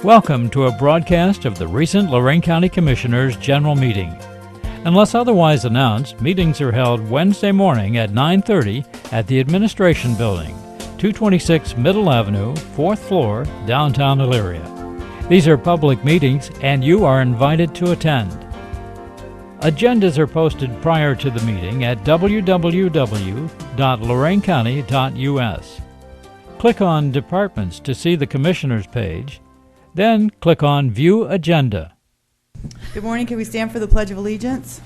Welcome to a broadcast of the recent Lorain County Commissioners' General Meeting. Unless otherwise announced, meetings are held Wednesday morning at 9:30 at the Administration Building, 226 Middle Avenue, 4th floor, downtown Elyria. These are public meetings and you are invited to attend. Agendas are posted prior to the meeting at www.loraincounty.us. Click on Departments to see the Commissioners page, then click on View Agenda. Good morning. Can we stand for the Pledge of Allegiance?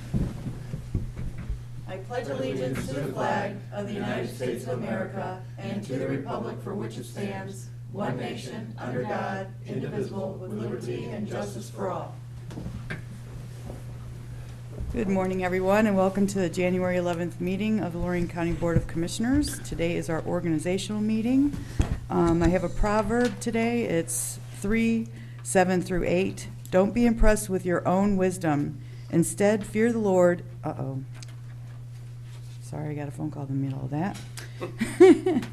I pledge allegiance to the flag of the United States of America and to the republic for which it stands, one nation, under God, indivisible, with liberty and justice for all. Good morning, everyone, and welcome to the January 11th meeting of the Lorain County Board of Commissioners. Today is our organizational meeting. I have a proverb today. It's 3:7-8. Don't be impressed with your own wisdom. Instead, fear the Lord. Sorry, I got a phone call in the middle of that. Let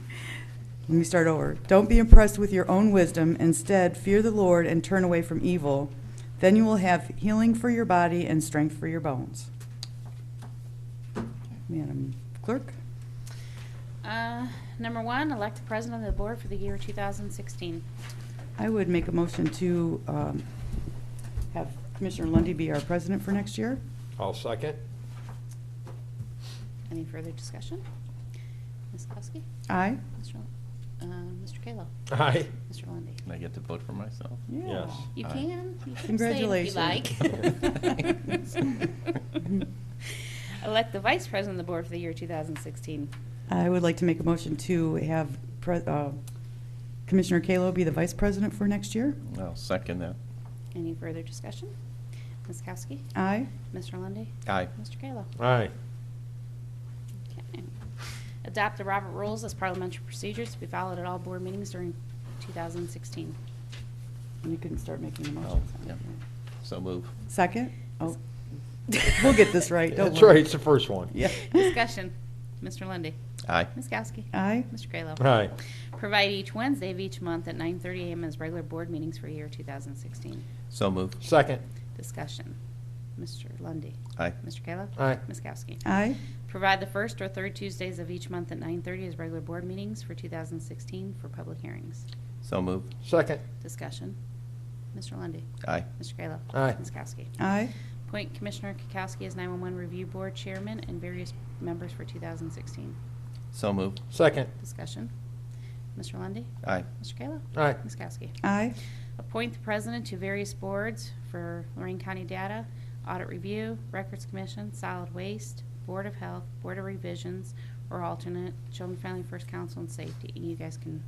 me start over. Don't be impressed with your own wisdom. Instead, fear the Lord and turn away from evil. Then you will have healing for your body and strength for your bones. Madam Clerk? Number 1, elect the president of the board for the year 2016. I would make a motion to have Commissioner Lundy be our president for next year. I'll second. Any further discussion? Ms. Kokoski? Aye. Mr. Kalo? Aye. Mr. Lundy? Can I get to vote for myself? Yeah. Yes. You Aye. can. You can Congratulations. abstain if you like. Elect the vice president of the board for the year 2016. I would like to make a motion to have Commissioner Kalo be the vice president for next year. I'll second that. Any further discussion? Ms. Kokoski? Aye. Mr. Lundy. Aye. Mr. Kalo? Aye. Okay. Adopt the Robert Rules as parliamentary procedures to be followed at all board meetings during 2016. And you can start making the Oh, motions. yeah. So move. Second? Oh, we'll get this right. Don't That's worry. right, it's the first one. Yeah. Discussion. Mr. Lundy. Aye. Ms. Kokoski. Aye. Mr. Kalo. Aye. Provide each Wednesday of each month at 9:30 a.m. as regular board meetings for year 2016. So move. Second. Discussion. Mr. Lundy. Aye. Mr. Kalo. Aye. Ms. Kokoski. Aye. Provide the first or third Tuesdays of each month at 9:30 as regular board meetings for 2016 for public hearings. So move. Second. Discussion. Mr. Lundy. Aye. Mr. Kalo. Aye. Ms. Kokoski. Aye. Appoint Commissioner Kokoski as 911 Review Board Chairman and various members for 2016. So move. Second. Discussion. Mr. Lundy. Aye. Mr. Kalo. Aye. Ms. Kokoski. Aye. Appoint the president to various boards for Lorain County Data, Audit Review, Records Commission, Solid Waste, Board of Health, Board of Revisions, or alternate, Children, Family First Council, and Safety. And you guys can,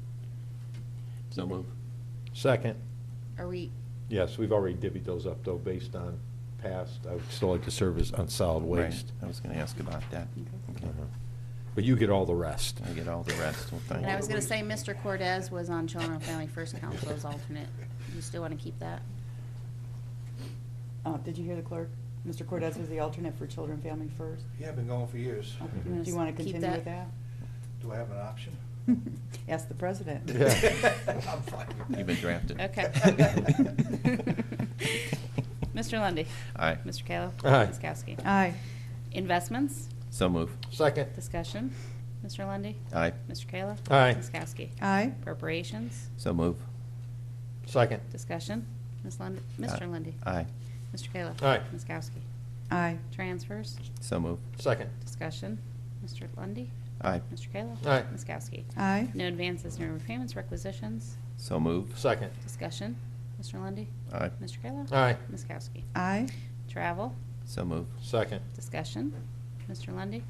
So move. Second. are we, Yes, we've already divvied those up, though, based on past. I would still like to serve as on solid waste. Right. I was going to ask about that. Okay. But you get all the rest. I get all the rest. Well, thank and I you. was going to say Mr. Cordes was on Children and Family First Council as alternate. You still want to keep that? Did you hear the clerk? Mr. Cordes was the alternate for Children and Family First. Yeah, I've been going for years. Okay. wanna Do you want to keep continue that? with that? Do I have an option? Ask the president. Yeah. I'm fine with that. You've been drafted. Okay. Mr. Lundy. Aye. Mr. Kalo. Aye. Ms. Kokoski. Aye. Investments. So move. Second. Discussion. Mr. Lundy. Aye. Mr. Kalo. Aye. Ms. Kokoski. Aye. Appropriations. So move. Second. Discussion. Ms. Lundy. Mr. Lundy. Aye. Mr. Kalo. Aye. Ms. Kokoski. Aye. Transfers. So move. Second. Discussion. Mr. Lundy. Aye. Mr. Kalo. Aye. Ms. Kokoski. Aye. No advances, no repayments, requisitions. So move. Second. Discussion. Mr. Lundy. Aye. Mr. Kalo. Aye. Ms. Kokoski. Aye. Travel. So move. Second. Discussion. Mr. Lundy.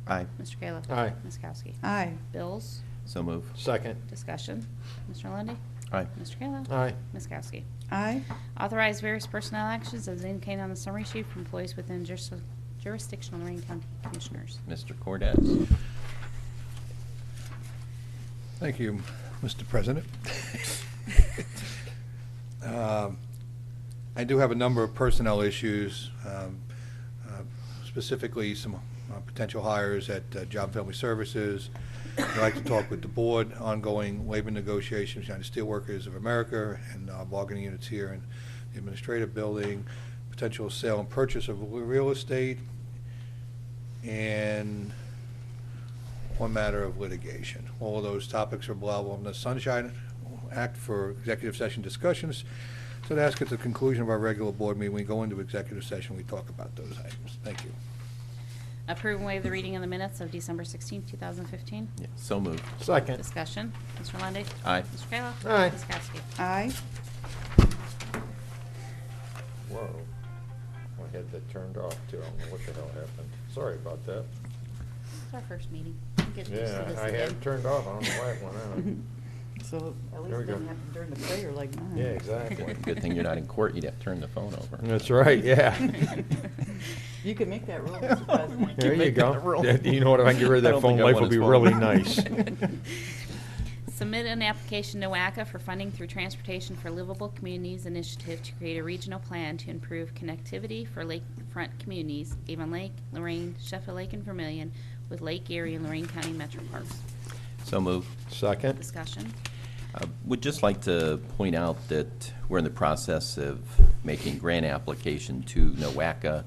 Aye. Mr. Kalo. Aye. Ms. Kokoski. Aye. Bills. So move. Second. Discussion. Mr. Lundy. Aye. Mr. Kalo. Aye. Ms. Kowoski. Aye. Authorize various personnel actions as indicated on the summary sheet for employees within jurisdiction of Lorain County Commissioners. Mr. Cordes. Thank you, Mr. President. I do have a number of personnel issues, specifically some potential hires at Job and Family Services. I'd like to talk with the board, ongoing labor negotiations, United Steelworkers of America, and bargaining units here in the administrative building, potential sale and purchase of real estate, and one matter of litigation. All of those topics are allowable in the Sunshine Act for executive session discussions. So to ask at the conclusion of our regular board meeting, we go into executive session, we talk about those items. Thank you. Approve and waive the reading of the minutes of December 16, 2015. Yeah, so moved. Second. Discussion. Mr. Lundy. Aye. Mr. Kayla. Aye. Ms. Kowski. Aye. Whoa. I had that turned off too. I don't know what the hell happened. Sorry about that. It's our first meeting. I'm getting used to Yeah, this I had again. it turned off. I don't know why it went out. So at least There we it go. didn't have to turn the prayer like mine. Yeah, exactly. Good thing you're not in court. You'd have to turn the phone over. That's right, yeah. You can make that rule, Mr. President. There you make that a go. rule. Yeah, you know what, if I can get rid of I that don't phone, think I life want will be his really phone. nice. Submit an application to NOACA for funding through Transportation for Livable Communities Initiative to create a regional plan to improve connectivity for lakefront communities, Avon Lake, Lorain, Sheffield Lake, and Vermillion, with Lake Erie and Lorain County Metroparks. So moved. Second. Discussion. Would just like to point out that we're in the process of making grant application to NOACA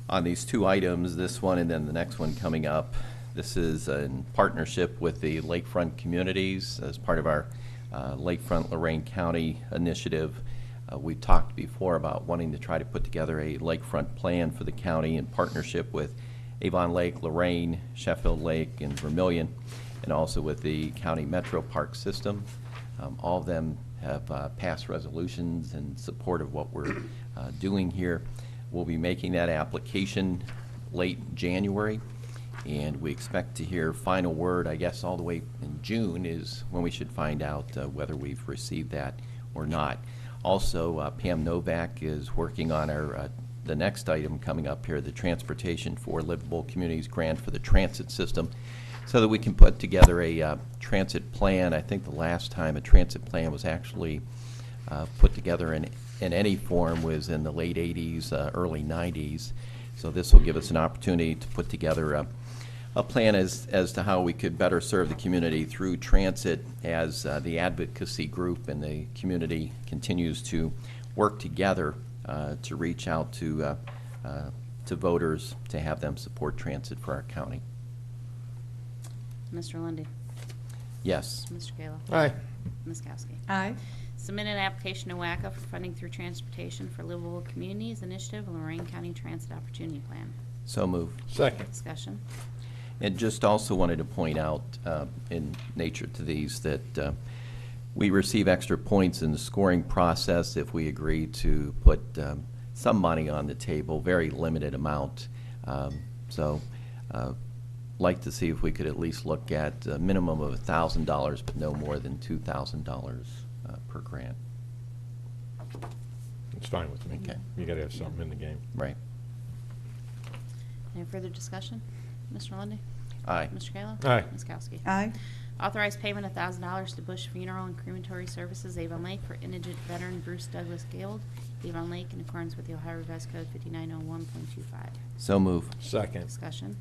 on these two items, this one and then the next one coming up. This is in partnership with the Lakefront communities as part of our Lakefront Lorain County Initiative. We've talked before about wanting to try to put together a lakefront plan for the county in partnership with Avon Lake, Lorain, Sheffield Lake, and Vermillion, and also with the county Metropark system. All of them have passed resolutions in support of what we're doing here. We'll be making that application late January, and we expect to hear final word, I guess, all the way in June is when we should find out whether we've received that or not. Also, Pam Novak is working on our the next item coming up here, the Transportation for Livable Communities grant for the transit system, so that we can put together a transit plan. I think the last time a transit plan was actually put together in any form was in the late 80s, early 90s. So this will give us an opportunity to put together a plan as to how we could better serve the community through transit as the advocacy group and the community continues to work together to reach out to voters to have them support transit for our county. Mr. Lundy. Yes. Mr. Kayla. Aye. Ms. Kowski. Aye. Submit an application to WACA for funding through Transportation for Livable Communities Initiative and Lorain County Transit Opportunity Plan. So moved. Second. Discussion. And just also wanted to point out in nature to these that we receive extra points in the scoring process if we agree to put some money on the table, very limited amount. Like to see if we could at least look at a minimum of $1,000, but no more than $2,000 per grant. It's fine with me. Okay. You gotta have something in the game. Right. Any further discussion? Mr. Lundy. Aye. Mr. Kayla. Aye. Ms. Kowski. Aye. Authorize payment of $1,000 to Bush Funeral and Crematory Services, Avon Lake, for indigent veteran Bruce Douglas Guild, Avon Lake, in accordance with the Ohio Revised Code 5901.25. So move. Second. Discussion.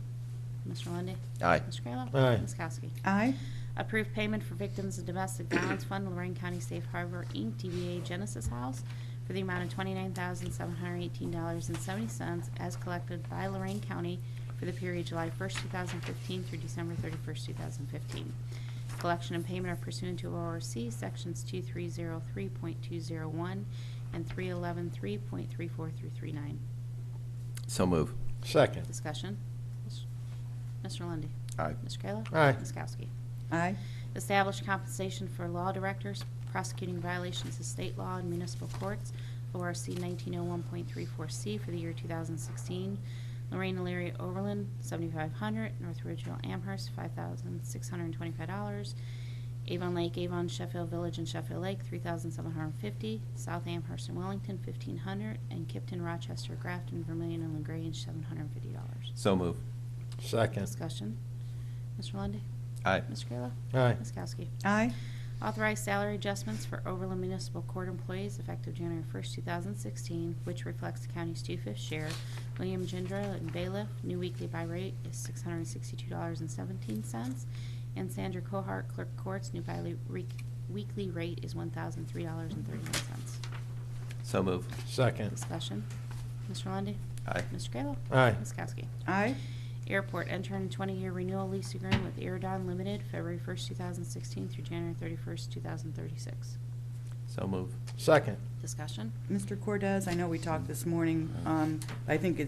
Mr. Lundy. Aye. Mr. Kayla. Aye. Ms. Kowski. Aye. Approve payment for Victims of Domestic Violence Fund, Lorain County Safe Harbor, Inc., DBA Genesis House, for the amount of $29,718.70 as collected by Lorain County for the period July 1st, 2015 through December 31st, 2015. Collection and payment are pursuant to ORC Sections 2303.201 and 311.3.34 through 39. So move. Second. Discussion. Mr. Lundy. Aye. Mr. Kayla. Aye. Ms. Kowski. Aye. Establish compensation for law directors prosecuting violations of state law in municipal courts, ORC 1901.34C for the year 2016. Lorraine Elyria Overland, $7,500. North Ridgeville Amherst, $5,625. Avon Lake, Avon, Sheffield Village, and Sheffield Lake, $3,750. South Amherst and Wellington, $1,500. And Kipton, Rochester, Grafton, Vermillion, and LaGrange, $750. So move. Second. Discussion. Mr. Lundy. Aye. Mr. Kayla. Aye. Ms. Kowski. Aye. Authorize salary adjustments for Overland Municipal Court employees effective January 1st, 2016, which reflects the county's 2/5 share. William Gendra and bailiff, new weekly buy rate is $662.17. And Sandra Cohart, clerk courts, new weekly rate is $1,003.39. So move. Second. Discussion. Mr. Lundy, Aye. Mr. Kalo? Aye. Ms. Kowski? Aye. Airport, enter in 20-year renewal lease agreement with Aerodon Limited, February 1st, 2016 through January 31st, 2036. So move. Second. Discussion. Mr. Cordes, I know we talked this morning, I think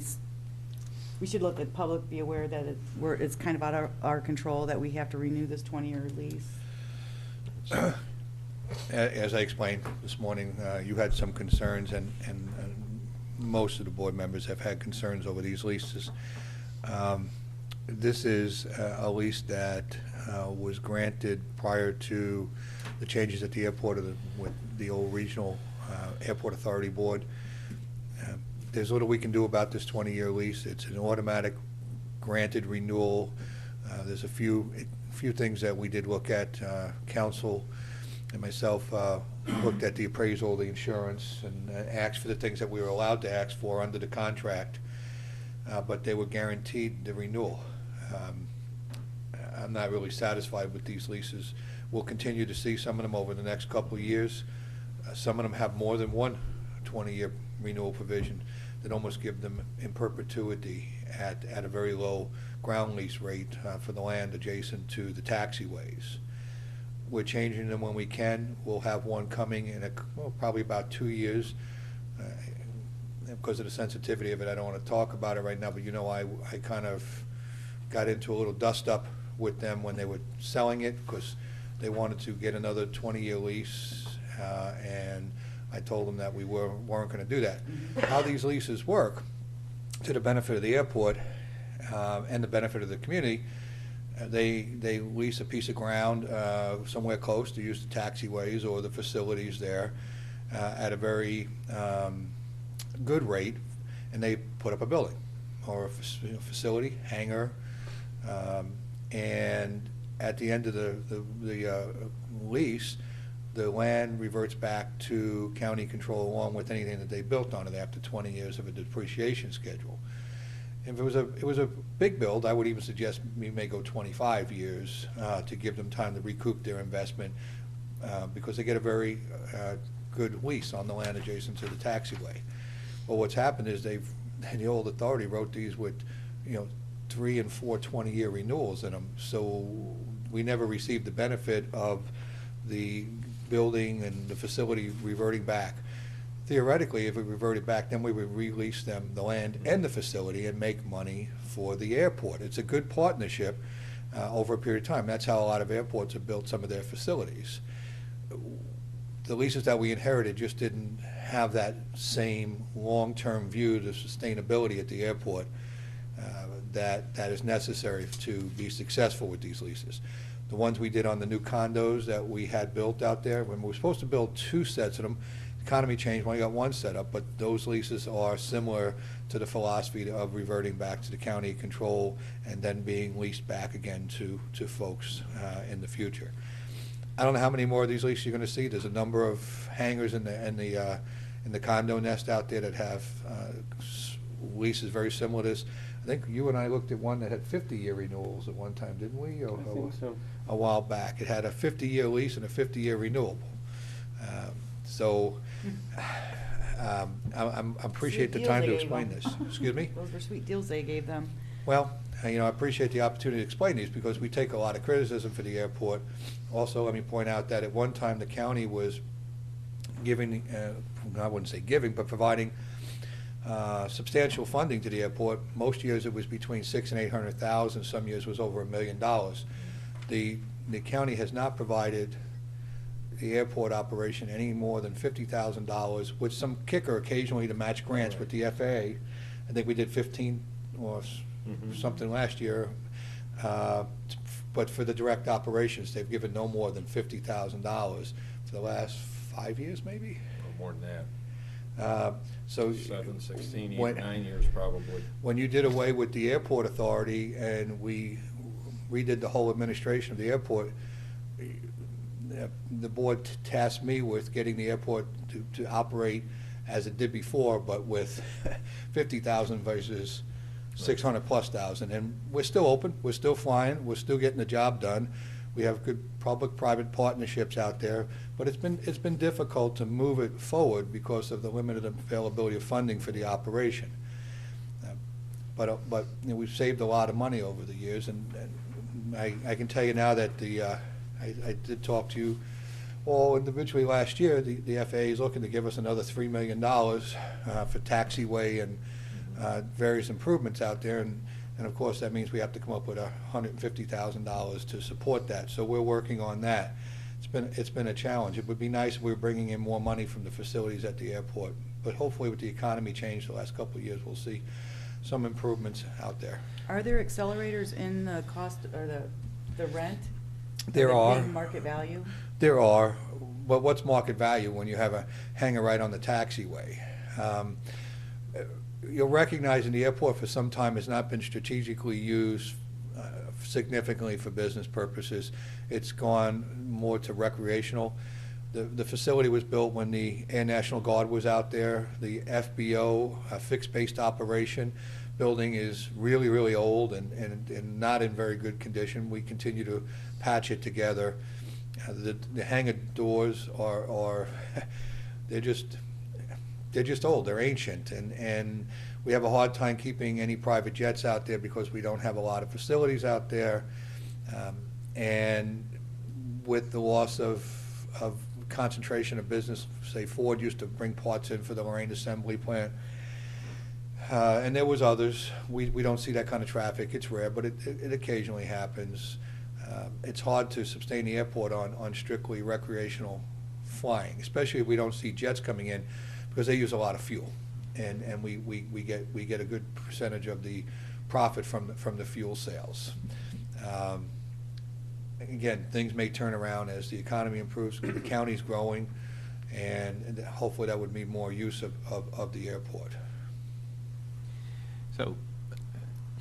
we should let the public be aware that it's kind of out of our control that we have to renew this 20-year lease. As I explained this morning, you had some concerns, and most of the board members have had concerns over these leases. This is a lease that was granted prior to the changes at the airport with the old regional airport authority board. There's little we can do about this 20-year lease. It's an automatic granted renewal. There's a few things that we did look at. Council and myself looked at the appraisal, the insurance, and asked for the things that we were allowed to ask for under the contract, but they were guaranteed the renewal. I'm not really satisfied with these leases. We'll continue to see some of them over the next couple of years. Some of them have more than one 20-year renewal provision that almost give them in perpetuity at a very low ground lease rate for the land adjacent to the taxiways. We're changing them when we can. We'll have one coming in probably about 2 years. Because of the sensitivity of it, I don't want to talk about it right now, but I kind of got into a little dust-up with them when they were selling it because they wanted to get another 20-year lease, and I told them that we weren't going to do that. How these leases work, to the benefit of the airport and the benefit of the community, they lease a piece of ground somewhere close to use the taxiways or the facilities there at a very good rate, and they put up a building or a facility, hangar, and at the end of the lease, the land reverts back to county control along with anything that they built on it after 20 years of a depreciation schedule. If it was a big build, I would even suggest we may go 25 years to give them time to recoup their investment because they get a very good lease on the land adjacent to the taxiway. Well, what's happened is the old authority wrote these with 3 and 4 20-year renewals in them, so we never received the benefit of the building and the facility reverting back. Theoretically, if it reverted back, then we would release them the land and the facility and make money for the airport. It's a good partnership over a period of time. That's how a lot of airports have built some of their facilities. The leases that we inherited just didn't have that same long-term view to sustainability at the airport that is necessary to be successful with these leases. The ones we did on the new condos that we had built out there, when we were supposed to build 2 sets of them, the economy changed, we only got 1 set up, but those leases are similar to the philosophy of reverting back to the county control and then being leased back again to folks in the future. I don't know how many more of these leases you're going to see. There's a number of hangars in the condo nest out there that have leases very similar to this. I think you and I looked at one that had 50-year renewals at one time, didn't we? I think so. A while back. It had a 50-year lease and a 50-year renewal. I appreciate the time to explain this. Excuse me? Those were sweet deals they gave them. Well, I appreciate the opportunity to explain these because we take a lot of criticism for the airport. Also, let me point out that at one time the county was giving, I wouldn't say giving, but providing substantial funding to the airport. Most years it was between $600,000 and $800,000. Some years it was over $1 million. The county has not provided the airport operation any more than $50,000 with some kicker occasionally to match grants with the FAA. I think we did 15 or something last year. But for the direct operations, they've given no more than $50,000 for the last 5 years, maybe? More than that. So 7, 16, 8, when- 9 years probably. When you did away with the airport authority and we redid the whole administration of the airport, the board tasked me with getting the airport to operate as it did before, but with 50,000 versus 600,000+. And we're still open, we're still flying, we're still getting the job done. We have good public-private partnerships out there, but it's been difficult to move it forward because of the limited availability of funding for the operation. But you know, we've saved a lot of money over the years, and I can tell you now that I did talk to you all individually last year. The FAA is looking to give us another $3 million for taxiway and various improvements out there, and of course that means we have to come up with $150,000 to support that. So we're working on that. It's been a challenge. It would be nice if we were bringing in more money from the facilities at the airport, but hopefully with the economy change the last couple of years, we'll see some improvements out there. Are there accelerators in the cost or the rent? There are. Market value? There are, but what's market value when you have a hangar right on the taxiway? You'll recognize in the airport for some time has not been strategically used significantly for business purposes. It's gone more to recreational. The facility was built when the Air National Guard was out there. The FBO, fixed-based operation building, is really, really old and not in very good condition. We continue to patch it together. The hangar doors are they're just old. They're ancient, and we have a hard time keeping any private jets out there because we don't have a lot of facilities out there. And with the loss of concentration of business, say Ford used to bring parts in for the Lorain assembly plant, and there was others. We don't see that kind of traffic. It's rare, but it occasionally happens. It's hard to sustain the airport on strictly recreational flying, especially if we don't see jets coming in, because they use a lot of fuel, and we get a good percentage of the profit from the fuel sales. Again, things may turn around as the economy improves. The county's growing, and hopefully that would mean more use of the airport. So,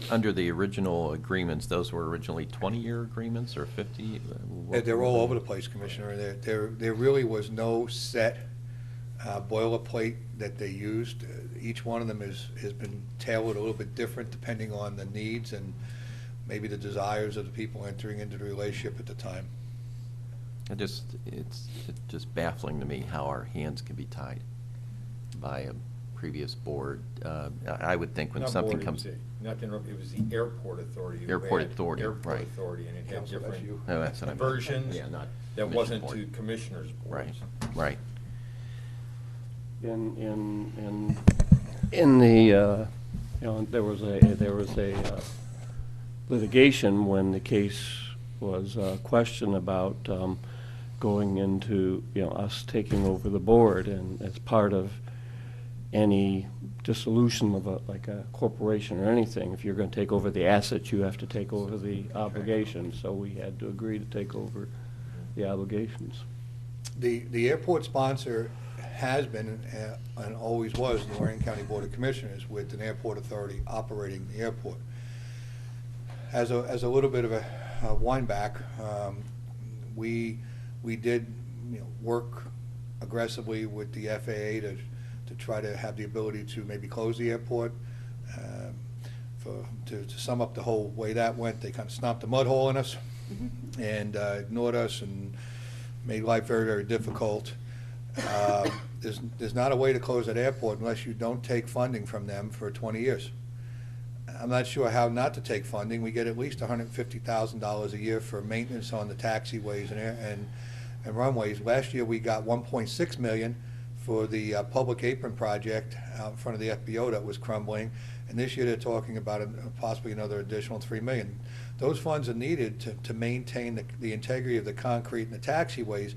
under the original agreements, those were originally 20-year agreements or 50? They're all over the place, Commissioner. There really was no set boilerplate that they used. Each one of them has been tailored a little bit different depending on the needs and maybe the desires of the people entering into the relationship at the time. It's just baffling to me how our hands can be tied by a previous board. I would think when something comes... Not to interrupt, it was the airport authority. Airport authority, Airport right. authority, and it had Council, that's different you. No, that's what I meant. versions Yeah, not that commission wasn't board. to commissioners' boards. Right. In the there was a litigation when the case was questioned about going into us taking over the board, and as part of any dissolution of like a corporation or anything, if you're going to take over the assets, you have to take over the obligations. So we had to agree to take over the obligations. The airport sponsor has been and always was the Lorain County Board of Commissioners, with an airport authority operating the airport. As a little bit of a wind back, we did work aggressively with the FAA to try to have the ability to maybe close the airport. To sum up the whole way that went, they kind of stomped a mud hole in us and ignored us and made life very, very difficult. There's not a way to close that airport unless you don't take funding from them for 20 years. I'm not sure how not to take funding. We get at least $150,000 a year for maintenance on the taxiways and runways. Last year we got $1.6 million for the public apron project out in front of the FBO that was crumbling, and this year they're talking about possibly another additional $3 million. Those funds are needed to maintain the integrity of the concrete and the taxiways.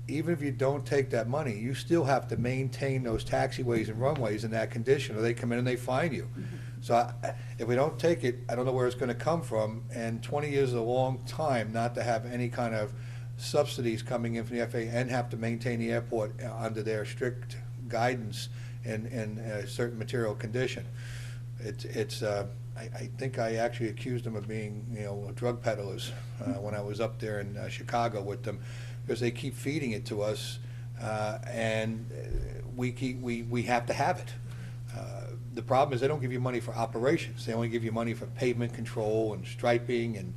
Even if you don't take that money, you still have to maintain those taxiways and runways in that condition, or they come in and they fine you. So if we don't take it, I don't know where it's going to come from, and 20 years is a long time not to have any kind of subsidies coming in from the FAA and have to maintain the airport under their strict guidance in a certain material condition. I think I actually accused them of being, drug peddlers when I was up there in Chicago with them. because they keep feeding it to us, and we have to have it. The problem is they don't give you money for operations. They only give you money for pavement control and striping and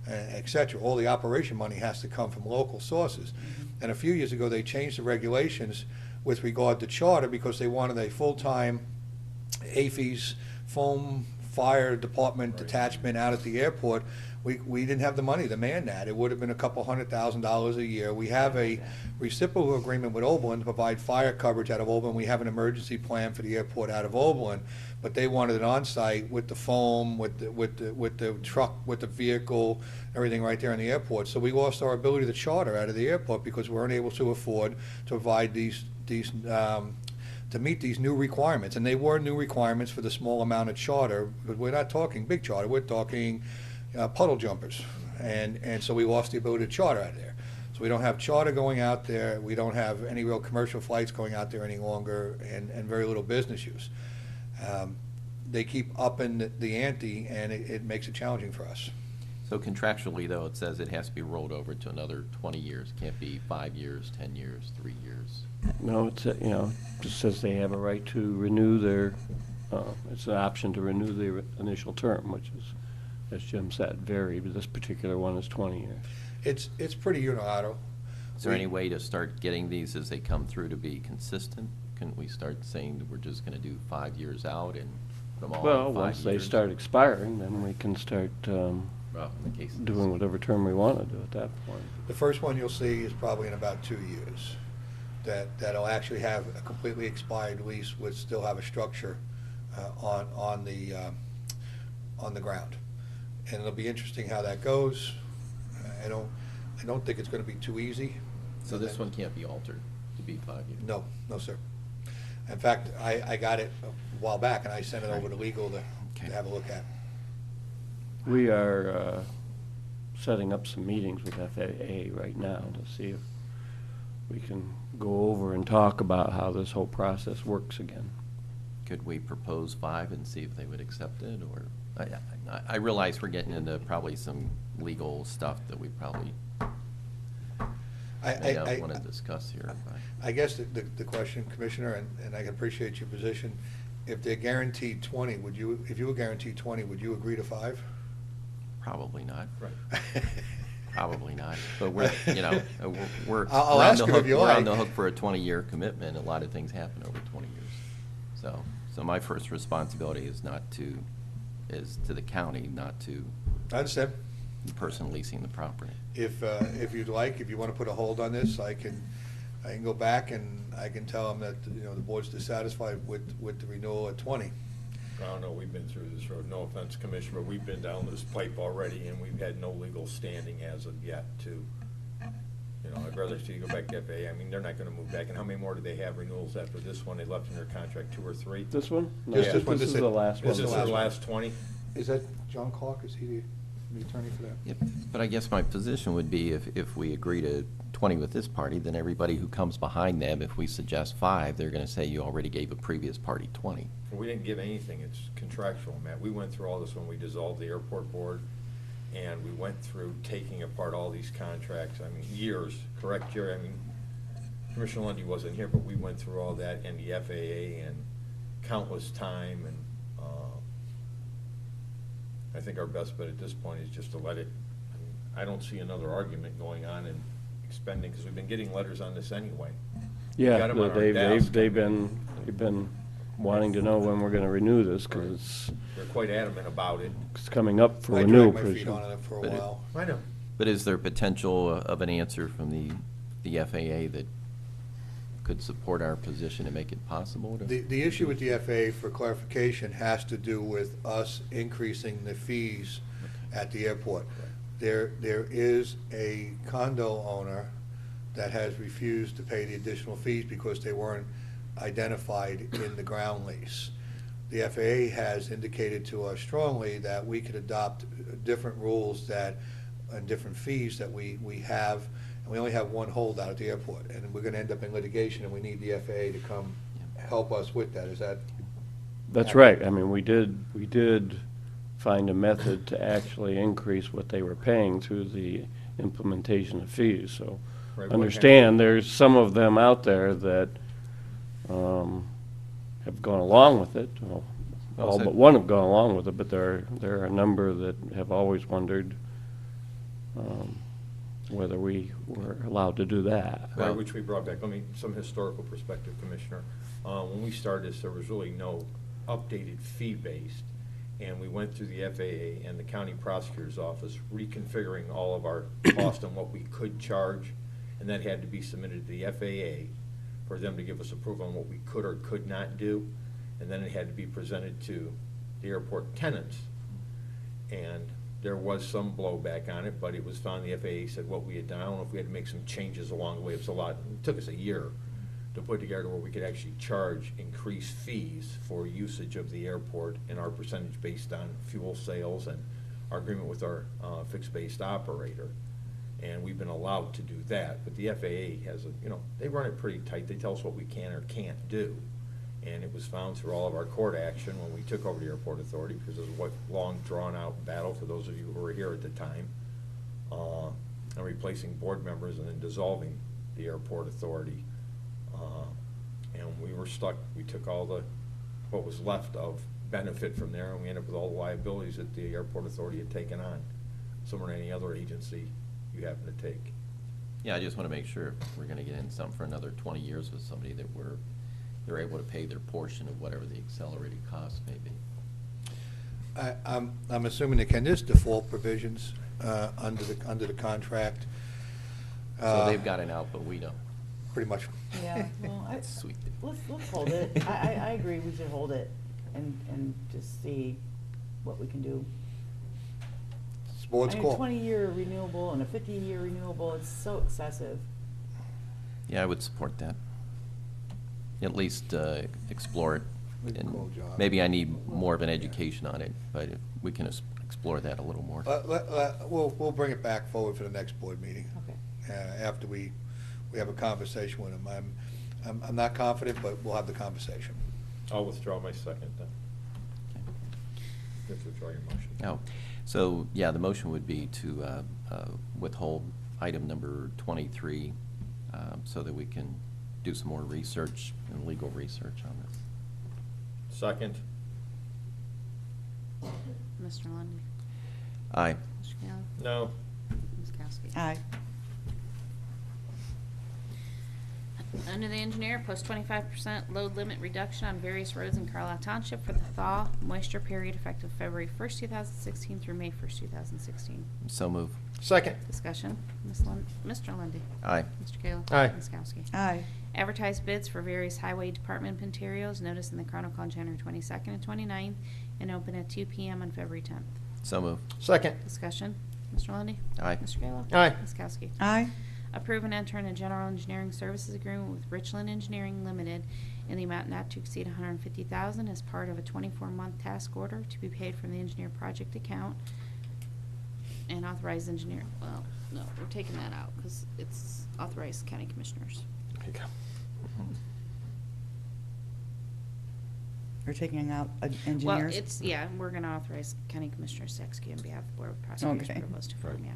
et cetera. All the operation money has to come from local sources. And a few years ago, they changed the regulations with regard to charter because they wanted a full-time AFES foam fire department detachment out at the airport. We didn't have the money to man that. It would have been a couple $100,000 a year. We have a reciprocal agreement with Oberlin to provide fire coverage out of Oberlin. We have an emergency plan for the airport out of Oberlin, but they wanted it on site with the foam, with the truck, with the vehicle, everything right there in the airport. So we lost our ability to charter out of the airport because we weren't able to afford to provide these to meet these new requirements. And they were new requirements for the small amount of charter, but we're not talking big charter. We're talking puddle jumpers, and so we lost the ability to charter out of there. So we don't have charter going out there. We don't have any real commercial flights going out there any longer, and very little business use. They keep upping the ante, and it makes it challenging for us. So contractually, though, it says it has to be rolled over to another 20 years. Can't be 5 years, 10 years, 3 years. No, it's, just says they have a right to renew their, it's an option to renew the initial term, which is, as Jim said, varied, but this particular one is 20 years. It's pretty unilateral. Is there any way to start getting these as they come through to be consistent? Couldn't we start saying that we're just going to do 5 years out and put them all Well, in 5 once years? they start expiring, then we can start Well, in the case of doing whatever term we want to do at that point. The first one you'll see is probably in about 2 years. That'll actually have a completely expired lease, would still have a structure on the ground. And it'll be interesting how that goes. I don't think it's going to be too easy. So this one can't be altered to be 5 years? No, sir. In fact, I got it a while back, and I sent it over to legal to have a look at. We are setting up some meetings with FAA right now to see if we can go over and talk about how this whole process works again. Could we propose 5 and see if they would accept it, or? I realize we're getting into probably some legal stuff that we probably don't want to discuss here. But I guess the question, Commissioner, and I can appreciate your position, if they're guaranteed 20, if you were guaranteed 20, would you agree to 5? probably not. Right. Probably not. But we're I'll we're ask on him the if hook. you We're like. on the hook for a 20-year commitment. A lot of things happen over 20 years. So my first responsibility is to the county, not to I understand. the person leasing the property. If you'd like, if you want to put a hold on this, I can go back and I can tell them that, the board's dissatisfied with the renewal at 20. I don't know, we've been through this road, no offense, Commissioner, but we've been down this pipe already, and we've had no legal standing as of yet to, I'd rather see you go back to FAA. I mean, they're not gonna move back, and how many more do they have renewals after this one? They left in their contract 2 or 3? This one? No, Just this one, This this is is- the last one. this Is the this the last last 20? Is that John Clark? Is he the attorney for that? Yep. But I guess my position would be if we agree to 20 with this party, then everybody who comes behind them, if we suggest 5, they're gonna say you already gave a previous party 20. We didn't give anything, it's contractual, Matt. We went through all this when we dissolved the airport board, and we went through taking apart all these contracts, I mean, years, correct, Jerry? I mean, Commissioner Lundy wasn't here, but we went through all that, and the FAA, and countless time, and I think our best bet at this point is just to let it, I don't see another argument going on and expending, because we've been getting letters on this anyway. Yeah, got 'em on our desk. they've been wanting to know when we're gonna renew this, because They're quite adamant about it. it's coming up for I renewal dragged my pretty feet soon. on it for a But it- while. I know. But is there potential of an answer from the FAA that could support our position and make it possible to? The issue with the FAA, for clarification, has to do with us increasing the fees at the airport. There is a condo owner that has refused to pay the additional fees because they weren't identified in the ground lease. The FAA has indicated to us strongly that we could adopt different rules and different fees that we have, and we only have one holdout at the airport, and we're gonna end up in litigation, and we need the FAA to come help us with that. Is that? That's right. I mean, we did find a method to actually increase what they were paying through the implementation of fees, so Right, what understand, there's some of them out there that have gone along with it. Well, all so- but one have gone along with it, but there are a number that have always wondered whether we were allowed to do that. Right, which we brought back. Let me, some historical perspective, Commissioner. When we started this, there was really no updated fee-based, and we went through the FAA and the county prosecutor's office reconfiguring all of our cost and what we could charge, and that had to be submitted to the FAA for them to give us approval on what we could or could not do, and then it had to be presented to the airport tenants. And there was some blowback on it, but it was found, the FAA said what we had done. I don't know if we had to make some changes along the way. It was a lot, it took us a year to put together where we could actually charge increased fees for usage of the airport and our percentage based on fuel sales and our agreement with our fixed-based operator. And we've been allowed to do that, but the FAA has a, they run it pretty tight. They tell us what we can or can't do. And it was found through all of our court action when we took over the airport authority, because it was a long, drawn-out battle for those of you who were here at the time, and replacing board members and then dissolving the airport authority. And we were stuck. We took all what was left of benefit from there, and we ended up with all the liabilities that the airport authority had taken on, similar to any other agency you happen to take. Yeah, I just want to make sure if we're going to get in something for another 20 years with somebody that they're able to pay their portion of whatever the accelerated cost may be. I'm assuming that there's default provisions under the contract. So they've got an out, but we don't. Pretty much. Yeah, well, Sweet. let's hold it. I agree, we should hold it and just see what we can do. It's the board's call. 20-year renewable and a 50-year renewable, it's so excessive. Yeah, I would support that. At least explore it. Good And call, John. maybe I need more of an education on it, but if we can explore that a little more. We'll bring it back forward for the next board meeting. Okay. After we have a conversation with them. I'm not confident, but we'll have the conversation. I'll withdraw my second then. You have to withdraw your motion. Oh, so, yeah, the motion would be to withhold item number 23 so that we can do some more research and legal research on this. Second. Mr. Lundy, Aye. Mr. Kayla, No. Ms. Kowski. Aye. Under the engineer, post 25% load limit reduction on various roads in Carlisle Township for the thaw moisture period effective February 1st, 2016 through May 1st, 2016. So move. Second. Discussion. Mr. Lundy, Aye. Mr. Kayla. Aye. Ms. Kowski. Aye. Advertise bids for various highway department materials, notice in the Chronicle on January 22nd and 29th, and open at 2 p.m. on February 10th. So move. Second. Discussion. Mr. Lundy, Aye. Mr. Kayla. Aye. Ms. Kowski. Aye. Approve and enter in a general engineering services agreement with Richland Engineering Limited in the amount not to exceed $150,000 as part of a 24-month task order to be paid from the engineer project account, and authorize engineer, well, no, we're taking that out because it's authorized county commissioners. There you go. We're taking out Well, engineers? it's, yeah, we're going to authorize county commissioners to execute on behalf of the Board of Prosecutors Okay. proposed to firm, yeah.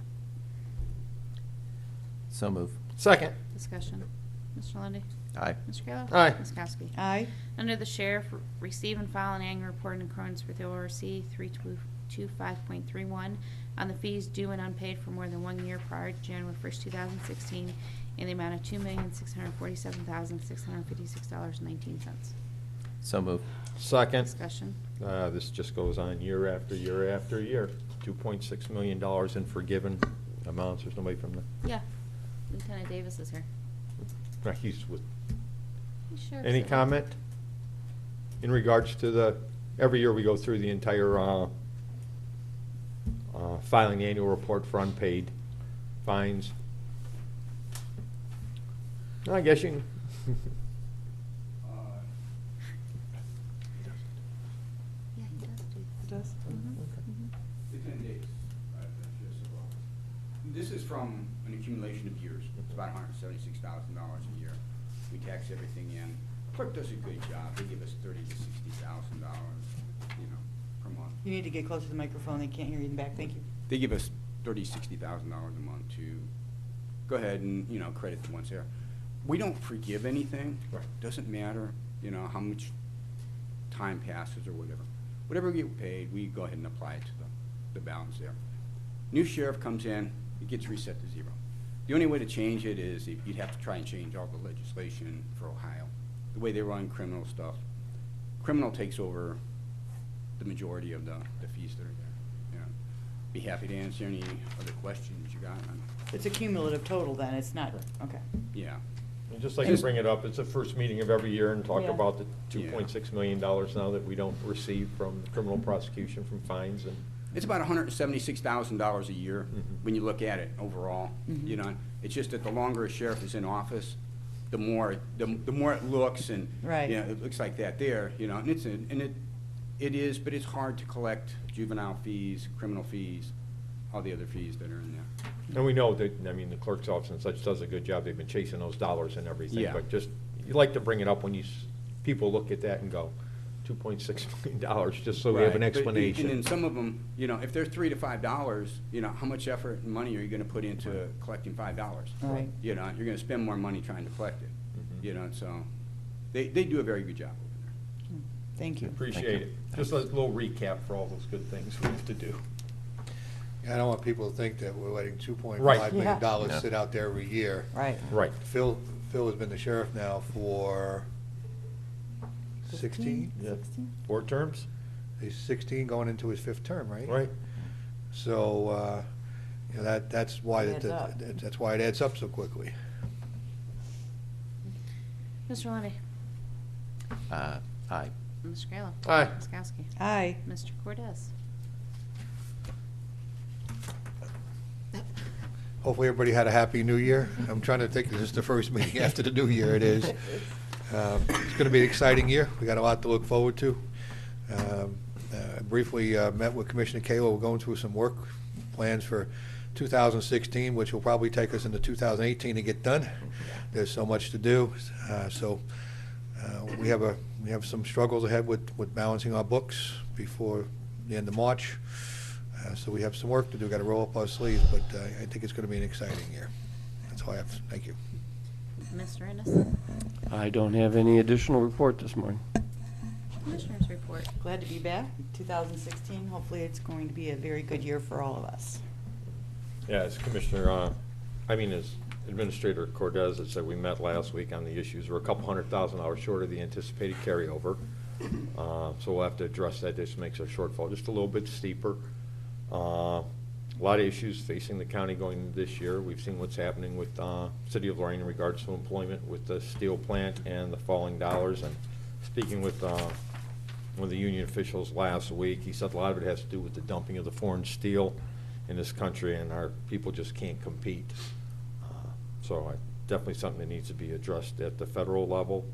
So move. Second. Discussion. Mr. Lundy, Aye. Mr. Kayla. Aye. Ms. Kowski. Aye. Under the sheriff, receive and file an annual report in accordance with ORC 325.31 on the fees due and unpaid for more than 1 year prior to January 1st, 2016, in the amount of $2,647,656.19. So move. Second. Discussion. This just goes on year after year after year. $2.6 million in forgiven amounts. There's nobody from the, Yeah. Lieutenant Davis is here. he's with. Sure. Any comment in regards to every year we go through the entire filing the annual report for unpaid fines? I guess you can. Yeah, he does do It that. does? Lieutenant Davis. This is from an accumulation of years. It's about $176,000 a year. We tax everything in. Clerk does a good job. They give us $30,000 to $60,000, per month. You need to get closer to the microphone, they can't hear you in the back, thank you. They give us $30,000 to $60,000 a month to go ahead and, you know, credit the ones there. We don't forgive anything. Right. Doesn't matter, you know, how much time passes or whatever. Whatever we get paid, we go ahead and apply it to the balance there. New sheriff comes in, it gets reset to 0. The only way to change it is if you'd have to try and change all the legislation for Ohio. The way they run criminal stuff, criminal takes over the majority of the fees that are there. You know, be happy to answer any other questions you got on. It's a cumulative total then, it's not, okay. Yeah. And just like to bring it up, it's the first meeting of every year and talk Yeah. about the $2.6 million now that we don't receive from criminal prosecution from fines and. It's about $176,000 a year Mhm. when you look at it overall. You know, it's just that the longer a sheriff is in office, the more it looks, and Right. you know, it looks like that there. You know, and it is, but it's hard to collect juvenile fees, criminal fees, all the other fees that are in there. And we know that, I mean, the clerk's office and such does a good job. They've been chasing those dollars and everything. Yeah. But just, you like to bring it up when people look at that and go, $2.6 million, just so we have an Right. But- explanation. And then some of them, you know, if they're $3 to $5, you know, how much effort and money are you gonna put into collecting $5? Right. You know, you're gonna spend more money trying to collect it. Mhm. You know, so they do a very good job over there. Thank you. Appreciate it. Just a little recap for all those good things we have to do. Yeah, I don't want people to think that we're letting $2.5 Right. million Yeah. sit out there every year. Right. Right. Phil has been the sheriff now for 16? Yep. 4 terms? He's 16, going into his 5th term, right? Right. So, you know, that's why It adds up. that's why it adds up so quickly. Mr. Lundy, Aye. Mr. Kalo. Aye. Ms. Kowski. Aye. Mr. Cordes. Hopefully, everybody had a happy new year. I'm trying to think, this is the first meeting after the new year. It is. It's going to be an exciting year. We got a lot to look forward to. I briefly met with Commissioner Kalo. We're going through some work plans for 2016, which will probably take us into 2018 to get done. There's so much to do. We have some struggles ahead with balancing our books before the end of March. So we have some work to do. Got to roll up our sleeves, but I think it's going to be an exciting year. That's all I have. Thank you. Mr. Ennis. I don't have any additional report this morning. Commissioners report. Glad to be back. 2016, hopefully it's going to be a very good year for all of us. Yeah, as Commissioner, as Administrator Cordes had said, we met last week on the issues. We're a couple $100,000 short of the anticipated carryover. So we'll have to address that. This makes our shortfall just a little bit steeper. A lot of issues facing the county going into this year. We've seen what's happening with City of Lorain in regards to employment with the steel plant and the falling dollars. And speaking with one of the union officials last week, he said a lot of it has to do with the dumping of the foreign steel in this country, and our people just can't compete. So definitely something that needs to be addressed at the federal level.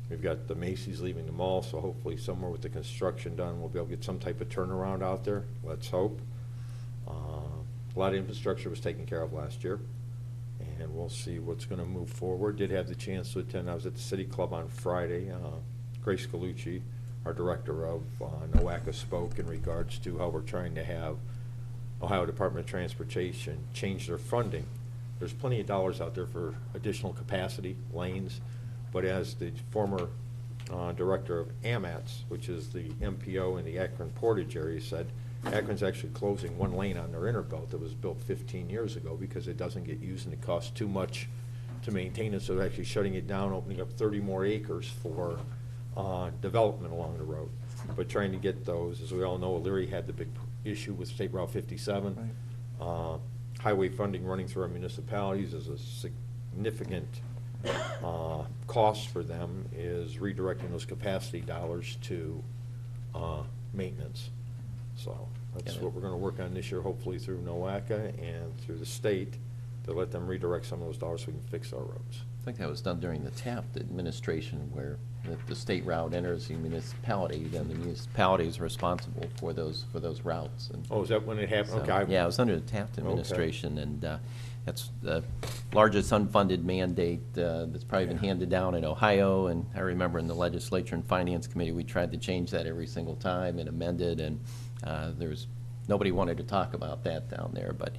We've got the Macy's leaving the mall, so hopefully somewhere with the construction done, we'll be able to get some type of turnaround out there. Let's hope. A lot of infrastructure was taken care of last year, and we'll see what's going to move forward. Did have the chance to attend. I was at the City Club on Friday. Grace Galucci, our director of NOACA, spoke in regards to how we're trying to have Ohio Department of Transportation change their funding. There's plenty of dollars out there for additional capacity, lanes, but as the former director of AMATS, which is the MPO in the Akron Portage area, said, Akron's actually closing one lane on their inner belt that was built 15 years ago because it doesn't get used and it costs too much to maintain it, so they're actually shutting it down, opening up 30 more acres for development along the road. But trying to get those, as we all know, Elyria had the big issue with State Route 57. Highway funding running through our municipalities is a significant cost for them, is redirecting those capacity dollars to maintenance. So that's what we're going to work on this year, hopefully through NOACA and through the state, to let them redirect some of those dollars so we can fix our roads. I think that was done during the Taft administration, where the state route enters the municipality, then the municipality is responsible for those routes. And Oh, is that when it happened? so, Okay. yeah, it was under the Taft administration, and that's the largest unfunded mandate that's probably been handed down in Ohio. And I remember in the legislature and finance committee, we tried to change that every single time and amend it, and there was nobody wanted to talk about that down there, but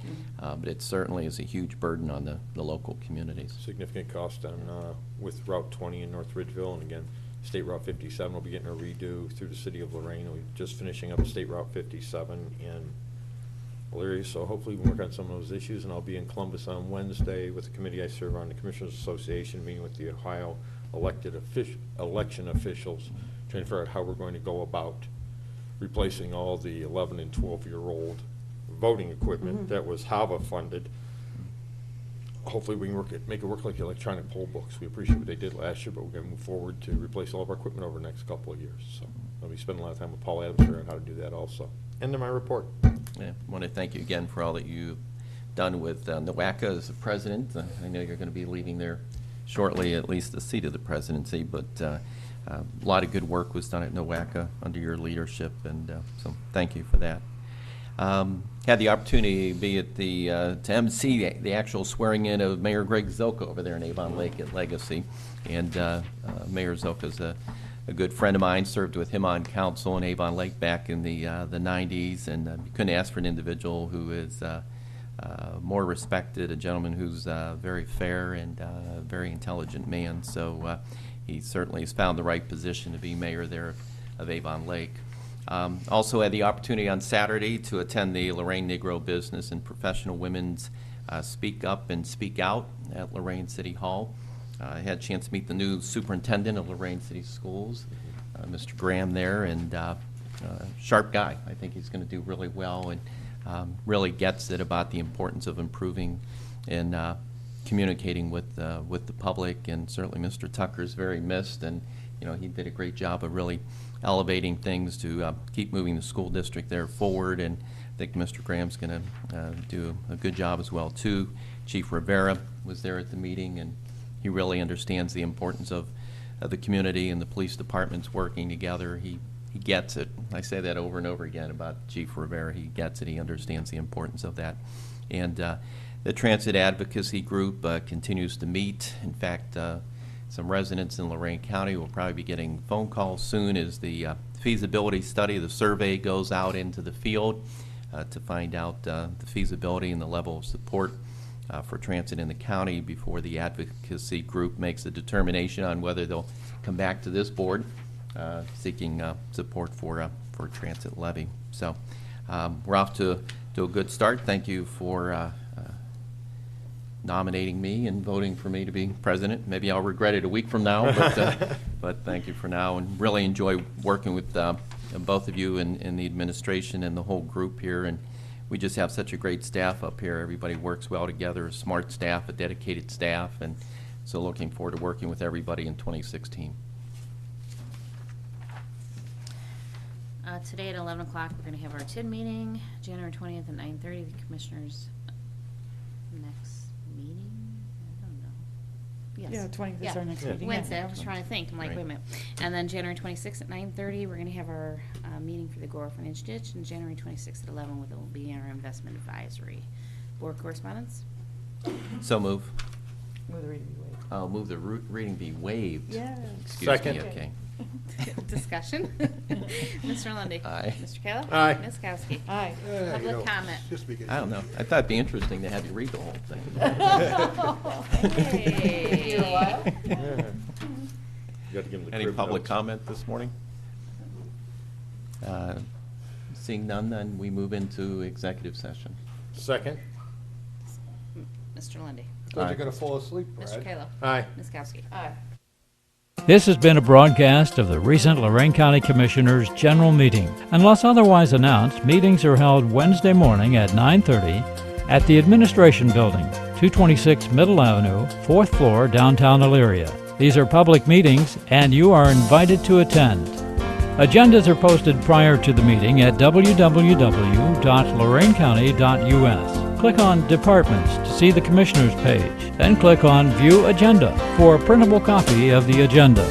it certainly is a huge burden on the local communities. Significant cost on, with Route 20 in North Ridgeville, and again, State Route 57 will be getting a redo through the city of Lorain. We're just finishing up State Route 57 in Elyria, so hopefully we can work on some of those issues, and I'll be in Columbus on Wednesday with the committee I serve on, the Commissioners Association, meeting with the Ohio election officials, trying to figure out how we're going to go about replacing all the 11 and 12-year-old voting equipment that was HAVA funded. Hopefully we can make it work like the electronic poll books. We appreciate what they did last year, but we're going to move forward to replace all of our equipment over the next couple of years. So I'll be spending a lot of time with Paul Adams here on how to do that also. End of my report. Yeah, I want to thank you again for all that you've done with NOACA as the president. I know you're going to be leaving there shortly, at least the seat of the presidency, but a lot of good work was done at NOACA under your leadership, and so thank you for that. Had the opportunity to be at to MC the actual swearing in of Mayor Greg Zilka over there in Avon Lake at Legacy, and Mayor Zilka's a good friend of mine. Served with him on council in Avon Lake back in the 90s, and you couldn't ask for an individual who is more respected, a gentleman who's very fair and a very intelligent man. So he certainly has found the right position to be mayor there of Avon Lake. Also had the opportunity on Saturday to attend the Lorain Negro Business and Professional Women's Speak Up and Speak Out at Lorain City Hall. I had a chance to meet the new superintendent of Lorain City Schools, Mr. Graham there, and sharp guy. I think he's going to do really well, and really gets it about the importance of improving and communicating with the public. And certainly Mr. Tucker's very missed, and he did a great job of really elevating things to keep moving the school district there forward, and I think Mr. Graham's going to do a good job as well too. Chief Rivera was there at the meeting, and he really understands the importance of the community and the police departments working together. He gets it. I say that over and over again about Chief Rivera. He gets it. He understands the importance of that. And the Transit Advocacy Group continues to meet. In fact, some residents in Lorain County will probably be getting phone calls soon as the feasibility study, the survey, goes out into the field to find out the feasibility and the level of support for transit in the county before the advocacy group makes a determination on whether they'll come back to this board seeking support for transit levy. So we're off to a good start. Thank you for nominating me and voting for me to be president. Maybe I'll regret it a week from now, but thank you for now, and really enjoy working with both of you in the administration and the whole group here. And we just have such a great staff up here. Everybody works well together, a smart staff, a dedicated staff, and so looking forward to working with everybody in 2016. Today at 11 o'clock, we're going to have our TID meeting, January 20th at 9:30, the commissioners' next meeting? I don't know. Yes. Yeah, 20th is our next meeting. Wednesday. Yeah. I was trying to think. I'm like, Right. wait a minute. And then January 26th at 9:30, we're going to have our meeting for the Gore Orphanage Ditch, and January 26th at 11 will be our investment advisory. Board correspondence? So move. Move the reading be waived. I'll move the reading be waived. Yeah. Excuse Second. me, okay. Discussion? Mr. Lundy. Aye. Mr. Kalo? Aye. Ms. Kowski? Aye. Public comment. I don't know. I thought it'd be interesting to have you read the whole thing. Hey. You got to give them the Any crib public notes. comment this morning? Seeing none, then we move into executive session. Second. Mr. Lundy. Thought you're going to fall asleep, Mr. Brad. Kalo? Aye. Ms. Kowski? Aye. This has been a broadcast of the recent Lorain County Commissioners' General Meeting. Unless otherwise announced, meetings are held Wednesday morning at 9:30 at the Administration Building, 226 Middle Avenue, 4th floor, downtown Elyria. These are public meetings, and you are invited to attend. Agendas are posted prior to the meeting at www.loraincounty.us. Click on Departments to see the Commissioners page, then click on View Agenda for a printable copy of the agenda.